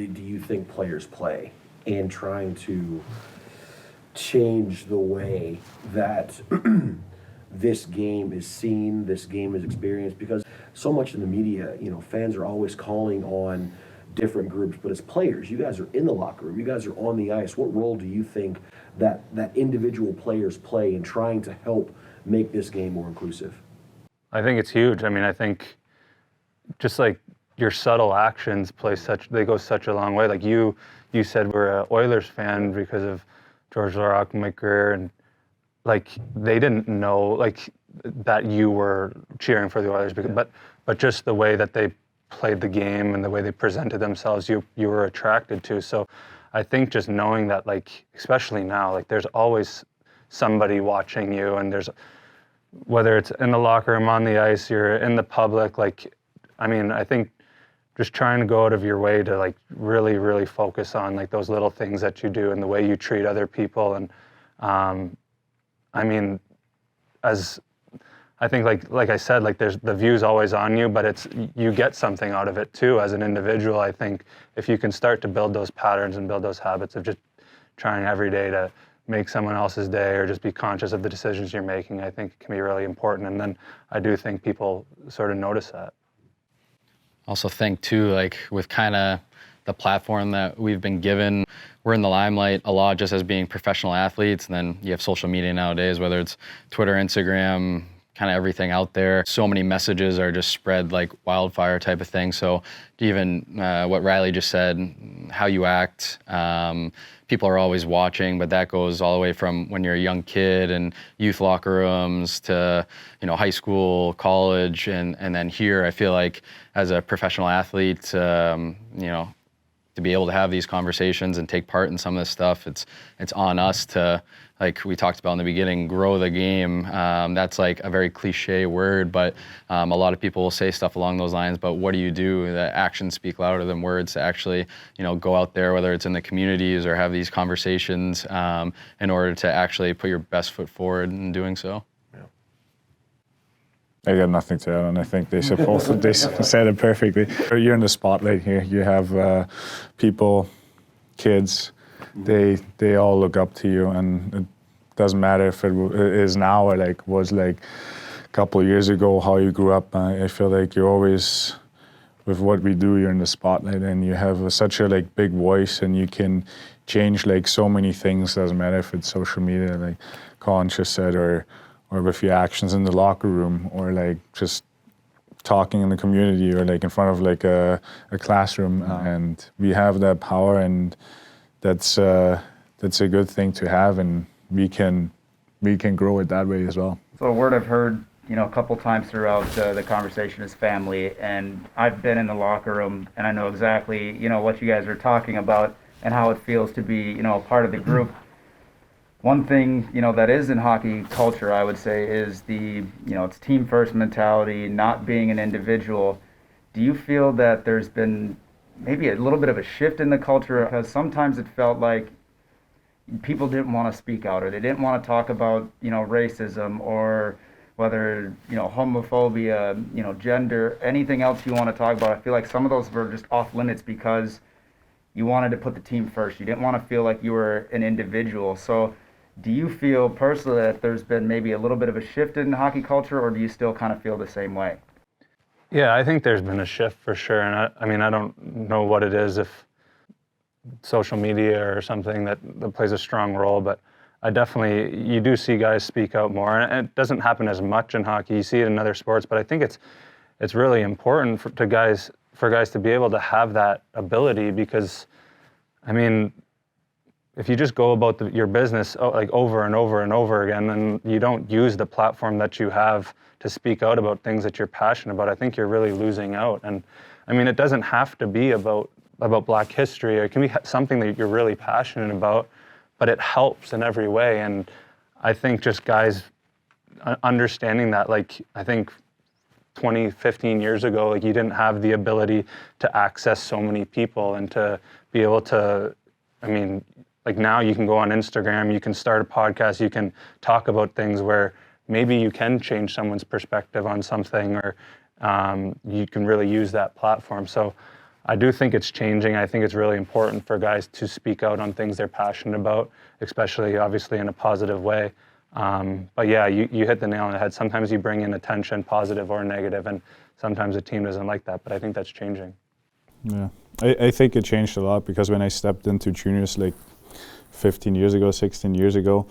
do you think players play in trying to change the way that this game is seen, this game is experienced? Because so much in the media, fans are always calling on different groups, but as players, you guys are in the locker room, you guys are on the ice. What role do you think that individual players play in trying to help make this game more inclusive? I think it's huge. I think just like your subtle actions they go such a long way. Like you said we're an Oilers fan because of George Laraque, Mike Greer, and like they didn't know like that you were cheering for the Oilers, but just the way that they played the game and the way they presented themselves, you were attracted to. So I think just knowing that, like, especially now, like there's always somebody watching you, and whether it's in the locker room, on the ice, you're in the public, like, I think just trying to go out of your way to like really, really focus on like those little things that you do and the way you treat other people. And as I think like I said, like there's the view's always on you, but you get something out of it too as an individual. I think if you can start to build those patterns and build those habits of just trying every day to make someone else's day or just be conscious of the decisions you're making, I think it can be really important. And then I do think people sort of notice that. Also think too, like with kind of the platform that we've been given, we're in the limelight a lot just as being professional athletes. And then you have social media nowadays, whether it's Twitter, Instagram, kind of everything out there. So many messages are just spread like wildfire type of thing. So even what Riley just said, how you act, people are always watching, but that goes all the way from when you're a young kid and youth locker rooms to, high school, college, and then here I feel like as a professional athlete, to be able to have these conversations and take part in some of this stuff, it's on us to, like we talked about in the beginning, grow the game. That's like a very cliche word, but a lot of people will say stuff along those lines, but what do you do? The actions speak louder than words to actually, go out there, whether it's in the communities or have these conversations in order to actually put your best foot forward in doing so. I got nothing to add on. I think they said it perfectly. You're in the spotlight here. You have people, kids, they all look up to you, and it doesn't matter if it is now or like was like a couple of years ago, how you grew up. I feel like you're always, with what we do, you're in the spotlight, and you have such a like big voice, and you can change like so many things. Doesn't matter if it's social media, like Colin just said, or with your actions in the locker room, or like just talking in the community, or like in front of like a classroom. And we have that power, and that's a good thing to have, and we can grow it that way as well. So a word I've heard, a couple times throughout the conversation is family, and I've been in the locker room, and I know exactly, what you guys are talking about and how it feels to be, a part of the group. One thing, that is in hockey culture, I would say, is it's team first mentality, not being an individual. Do you feel that there's been maybe a little bit of a shift in the culture? Because sometimes it felt like people didn't want to speak out, or they didn't want to talk about, racism, or whether, homophobia, gender, anything else you want to talk about. I feel like some of those were just off limits because you wanted to put the team first. You didn't want to feel like you were an individual. So do you feel personally that there's been maybe a little bit of a shift in hockey culture, or do you still kind of feel the same way? Yeah, I think there's been a shift for sure. And I don't know what it is, if social media or something that plays a strong role, but you do see guys speak out more. And it doesn't happen as much in hockey. You see it in other sports, but I think it's really important for guys to be able to have that ability, because, if you just go about your business like over and over and over again, then you don't use the platform that you have to speak out about things that you're passionate about, I think you're really losing out. And it doesn't have to be about Black history. It can be something that you're really passionate about, but it helps in every way. And I think just guys understanding that, like, I think 20, 15 years ago, like, you didn't have the ability to access so many people and to be able to, like, now you can go on Instagram, you can start a podcast, you can talk about things where maybe you can change someone's perspective on something, or you can really use that platform. So I do think it's changing. I think it's really important for guys to speak out on things they're passionate about, especially obviously in a positive way. But yeah, you hit the nail on the head. Sometimes you bring in attention, positive or negative, and sometimes the team doesn't like that, but I think that's changing. Yeah, I think it changed a lot, because when I stepped into juniors like 15 years ago, 16 years ago,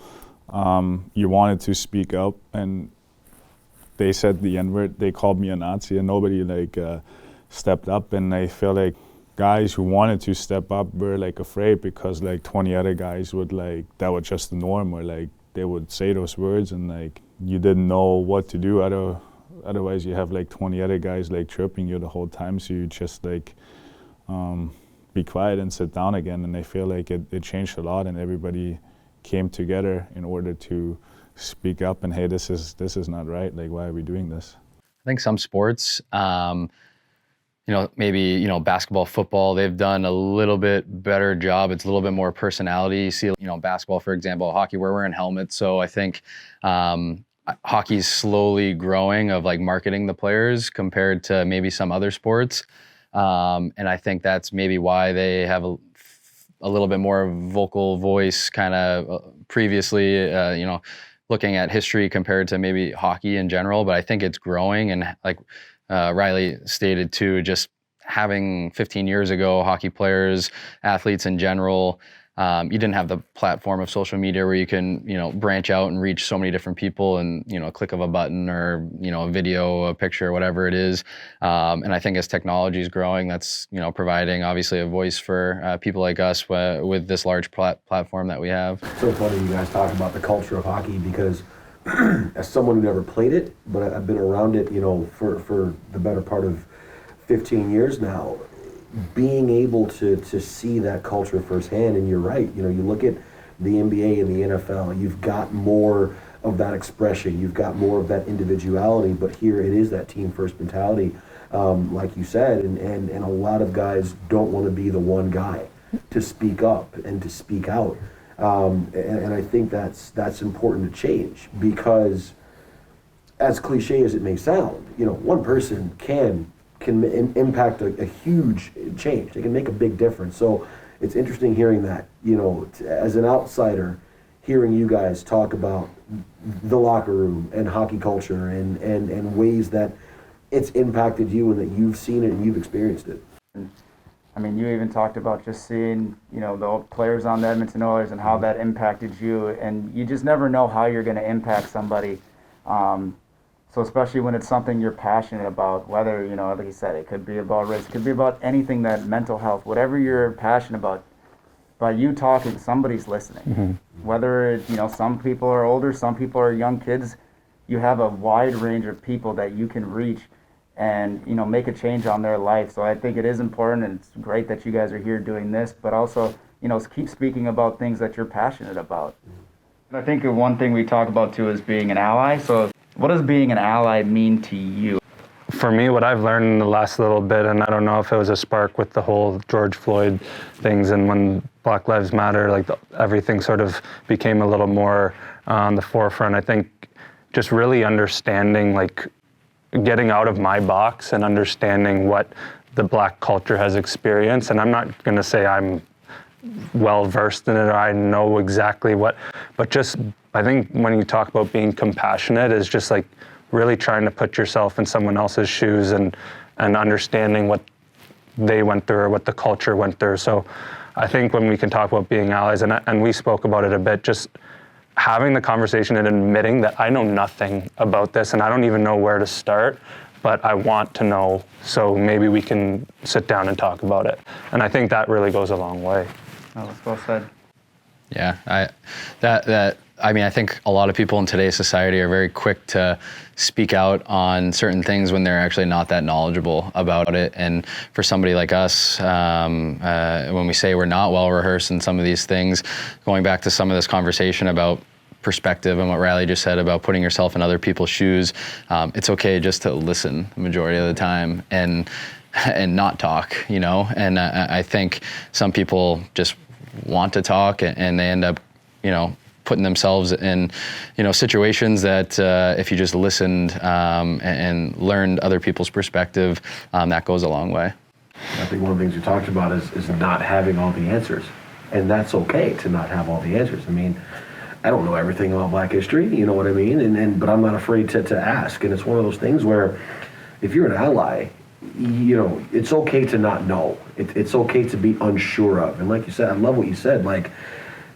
you wanted to speak up, and they said the N-word, they called me a Nazi, and nobody stepped up. And I feel like guys who wanted to step up were afraid, because 20 other guys would that was just the norm, or they would say those words, and you didn't know what to do. Otherwise you have 20 other guys chirping you the whole time, so you just be quiet and sit down again. And I feel like it changed a lot, and everybody came together in order to speak up and, hey, this is not right. Why are we doing this? I think some sports, maybe, basketball, football, they've done a little bit better job. It's a little bit more personality. You see, basketball, for example, hockey, we're wearing helmets. So I think hockey's slowly growing of marketing the players compared to maybe some other sports. And I think that's maybe why they have a little bit more vocal voice kind of previously, looking at history compared to maybe hockey in general. But I think it's growing, and Riley stated too, just having 15 years ago, hockey players, athletes in general, you didn't have the platform of social media where you can, branch out and reach so many different people and, a click of a button, or, a video, a picture, whatever it is. And I think as technology is growing, that's, providing obviously a voice for people like us with this large platform that we have. It's so funny you guys talk about the culture of hockey, because as someone who never played it, but I've been around it, for the better part of 15 years now, being able to see that culture firsthand. And you're right, you look at the NBA and the NFL, you've got more of that expression, you've got more of that individuality, but here it is that team first mentality, like you said, and a lot of guys don't want to be the one guy to speak up and to speak out. And I think that's important to change, because as cliche as it may sound, one person can impact a huge change. They can make a big difference. So it's interesting hearing that, as an outsider, hearing you guys talk about the locker room and hockey culture and ways that it's impacted you and that you've seen it and you've experienced it. I mean, you even talked about just seeing, the players on the Edmonton Oilers and how that impacted you, and you just never know how you're going to impact somebody. So especially when it's something you're passionate about, whether, like you said, it could be about race, it could be about anything, that mental health, whatever you're passionate about. By you talking, somebody's listening. Mm-hmm. Whether, some people are older, some people are young kids, you have a wide range of people that you can reach and, make a change on their life. So I think it is important, and it's great that you guys are here doing this, but also, keep speaking about things that you're passionate about. And I think one thing we talk about too is being an ally. So what does being an ally mean to you? For me, what I've learned in the last little bit, and I don't know if it was a spark with the whole George Floyd things, and when Black Lives Matter, everything sort of became a little more on the forefront. I think just really understanding, getting out of my box and understanding what the Black culture has experienced. And I'm not going to say I'm well versed in it or I know exactly what, but just I think when you talk about being compassionate is just really trying to put yourself in someone else's shoes and understanding what they went through or what the culture went through. So I think when we can talk about being allies, and we spoke about it a bit, just having the conversation and admitting that I know nothing about this and I don't even know where to start, but I want to know, so maybe we can sit down and talk about it. And I think that really goes a long way. Oh, that's well said. Yeah, I think a lot of people in today's society are very quick to speak out on certain things when they're actually not that knowledgeable about it. And for somebody like us, when we say we're not well rehearsed in some of these things, going back to some of this conversation about perspective and what Riley just said about putting yourself in other people's shoes, it's okay just to listen the majority of the time and not talk, And I think some people just want to talk and they end up, putting themselves in, situations that if you just listened and learned other people's perspective, that goes a long way. I think one of the things we talked about is not having all the answers. And that's okay to not have all the answers. I mean, I don't know everything about Black history, you know what I mean? But I'm not afraid to ask. And it's one of those things where if you're an ally, you know, it's okay to not know. It's okay to be unsure of. And like you said, I love what you said, like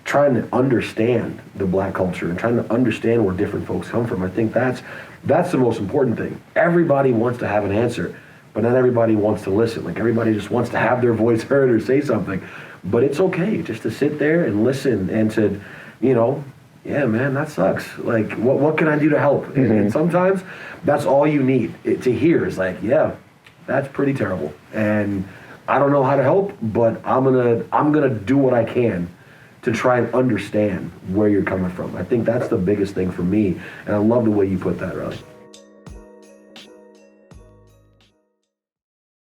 trying to understand the Black culture and trying to understand where different folks come from. I think that's the most important thing. Everybody wants to have an answer, but not everybody wants to listen. Like everybody just wants to have their voice heard or say something. But it's okay just to sit there and listen and to, you know, yeah, man, that sucks. Like, what can I do to help? And sometimes that's all you need to hear is like, yeah, that's pretty terrible. And I don't know how to help, but I'm gonna do what I can to try and understand where you're coming from. I think that's the biggest thing for me. And I love the way you put that, Russ.